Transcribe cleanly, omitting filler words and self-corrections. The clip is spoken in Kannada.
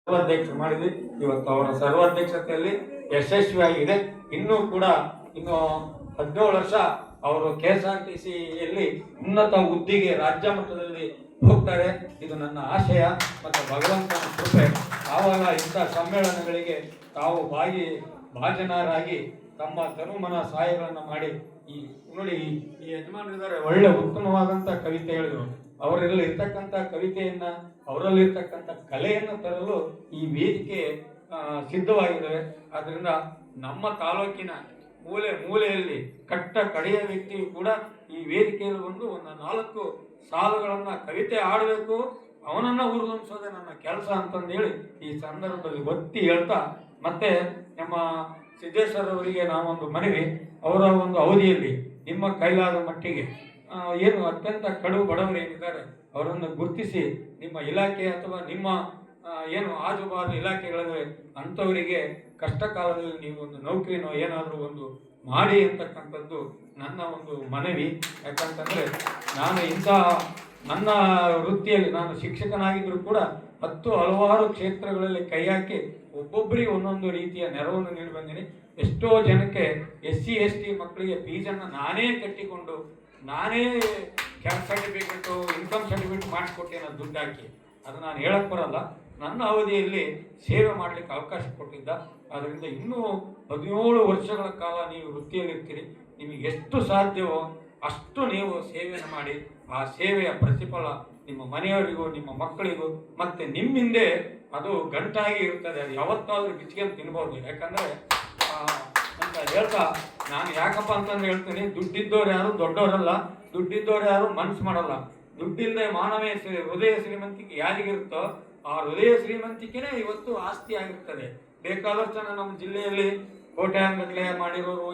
ಸರ್ವಾಧ್ಯಕ್ಷ ಮಾಡಿದ್ವಿ. ಇವತ್ತು ಅವರ ಸರ್ವಾಧ್ಯಕ್ಷತೆಯಲ್ಲಿ ಯಶಸ್ವಿಯಾಗಿದೆ. ಇನ್ನೂ ಕೂಡ ಇನ್ನು 17 ವರ್ಷ ಅವರು KSRTCಯಲ್ಲಿ ಉನ್ನತ ಹುದ್ದೆಗೆ ರಾಜ್ಯ ಮಟ್ಟದಲ್ಲಿ ಹೋಗ್ತಾರೆ. ಇದು ನನ್ನ ಆಶಯ ಮತ್ತು ಭಗವಂತನ ಕೃಪೆ. ಆವಾಗ ಇಂಥ ಸಮ್ಮೇಳನಗಳಿಗೆ ತಾವು ಭಾಜನರಾಗಿ ತಮ್ಮ ತನುಮನ ಸಹಾಯಗಳನ್ನು ಮಾಡಿ ಈ ನೋಡಿ ಈ ಯಜಮಾನರಿದ್ದಾರೆ, ಒಳ್ಳೆ ಉತ್ತಮವಾದಂಥ ಕವಿತೆ ಹೇಳಿದರು. ಅವರಲ್ಲಿ ಇರ್ತಕ್ಕಂಥ ಕವಿತೆಯನ್ನ, ಅವರಲ್ಲಿ ಇರ್ತಕ್ಕಂಥ ಕಲೆಯನ್ನು ತರಲು ಈ ವೇದಿಕೆ ಸಿದ್ಧವಾಗಿದ್ದಾವೆ. ಆದ್ದರಿಂದ ನಮ್ಮ ತಾಲೂಕಿನ ಮೂಲೆಯಲ್ಲಿ ಕಡೆಯ ವ್ಯಕ್ತಿಯು ಕೂಡ ಈ ವೇದಿಕೆಯಲ್ಲಿ ಬಂದು ಒಂದು 4 ಸಾಲುಗಳನ್ನ ಕವಿತೆ ಆಡಬೇಕು, ಅವನನ್ನ ಉರುಳಿಸೋದೇ ನನ್ನ ಕೆಲಸ ಅಂತಂದೇಳಿ ಈ ಸಂದರ್ಭದಲ್ಲಿ ಒತ್ತಿ ಹೇಳ್ತಾ, ಮತ್ತೆ ನಮ್ಮ ಸಿದ್ದೇಶ್ವರ ಅವರಿಗೆ ನಾವೊಂದು ಮನವಿ, ಅವರ ಒಂದು ಅವಧಿಯಲ್ಲಿ ನಿಮ್ಮ ಕೈಲಾದ ಮಟ್ಟಿಗೆ ಏನು ಅತ್ಯಂತ ಕಡು ಬಡವರು ಏನಿದ್ದಾರೆ ಅವರನ್ನು ಗುರುತಿಸಿ ನಿಮ್ಮ ಇಲಾಖೆ ಅಥವಾ ನಿಮ್ಮ ಏನು ಆಜುಬಾಜು ಇಲಾಖೆಗಳಿವೆ ಅಂಥವರಿಗೆ ಕಷ್ಟ ಕಾಲದಲ್ಲಿ ನೀವು ಒಂದು ನೌಕರಿನೋ ಏನಾದರೂ ಒಂದು ಮಾಡಿ ಅಂತಕ್ಕಂಥದ್ದು ನನ್ನ ಒಂದು ಮನವಿ. ಯಾಕಂತಂದರೆ ನಾನು ನನ್ನ ವೃತ್ತಿಯಲ್ಲಿ ನಾನು ಶಿಕ್ಷಕನಾಗಿದ್ದರೂ ಕೂಡ ಹಲವಾರು ಕ್ಷೇತ್ರಗಳಲ್ಲಿ ಕೈ ಹಾಕಿ ಒಬ್ಬೊಬ್ಬರಿಗೆ ಒಂದೊಂದು ರೀತಿಯ ನೆರವನ್ನು ನೀಡಿ ಬಂದೀನಿ. ಎಷ್ಟೋ ಜನಕ್ಕೆ SC ST ಮಕ್ಕಳಿಗೆ ಫೀಸನ್ನು ನಾನೇ ಕಟ್ಟಿಕೊಂಡು ನಾನೇ ಕ್ಯಾಸ್ಟ್ ಸರ್ಟಿಫಿಕೇಟು ಇನ್ಕಮ್ ಸರ್ಟಿಫಿಕೇಟ್ ಮಾಡಿಕೊಟ್ಟೆ ದುಡ್ಡು ಹಾಕಿ. ಅದು ನಾನು ಹೇಳಕ್ಕೆ ಬರಲ್ಲ. ನನ್ನ ಅವಧಿಯಲ್ಲಿ ಸೇವೆ ಮಾಡಲಿಕ್ಕೆ ಅವಕಾಶ ಕೊಟ್ಟಿದ್ದ. ಆದ್ದರಿಂದ ಇನ್ನೂ 17 ವರ್ಷಗಳ ಕಾಲ ನೀವು ವೃತ್ತಿಯಲ್ಲಿರ್ತೀರಿ. ನಿಮಗೆ ಎಷ್ಟು ಸಾಧ್ಯವೋ ಅಷ್ಟು ನೀವು ಸೇವೆಯನ್ನು ಮಾಡಿ, ಆ ಸೇವೆಯ ಪ್ರತಿಫಲ ನಿಮ್ಮ ಮನೆಯವರಿಗೂ ನಿಮ್ಮ ಮಕ್ಕಳಿಗೂ ಮತ್ತು ನಿಮ್ಮಿಂದೆ ಅದು ಗಂಟಾಗಿ ಇರ್ತದೆ. ಅದು ಯಾವತ್ತಾದ್ರೂ ಬಿಚ್ಚಿಗೆಲ್ಲಿ ತಿನ್ಬೋದು. ಯಾಕಂದರೆ ಅಂತ ಹೇಳ್ತಾ ನಾನು ಯಾಕಪ್ಪ ಅಂತಂದ್ರೆ ಹೇಳ್ತೀನಿ, ದುಡ್ಡಿದ್ದವ್ರು ಯಾರು ದೊಡ್ಡವರಲ್ಲ, ದುಡ್ಡಿದ್ದವ್ರು ಯಾರು ಮನಸ್ಸು ಮಾಡಲ್ಲ. ದುಡ್ಡಿಲ್ಲದೆ ಮಾನವೀಯ ಹೃದಯ ಶ್ರೀಮಂತಿಕೆ ಯಾರಿಗಿರುತ್ತೋ ಆ ಹೃದಯ ಶ್ರೀಮಂತಿಕೆನೇ ಇವತ್ತು ಆಸ್ತಿ ಆಗಿರ್ತದೆ. ಬೇಕಾದಷ್ಟು ಜನ ನಮ್ಮ ಜಿಲ್ಲೆಯಲ್ಲಿ ಕೋಟ್ಯಾಂಗಟ್ಟಲೆ ಮಾಡಿರೋರು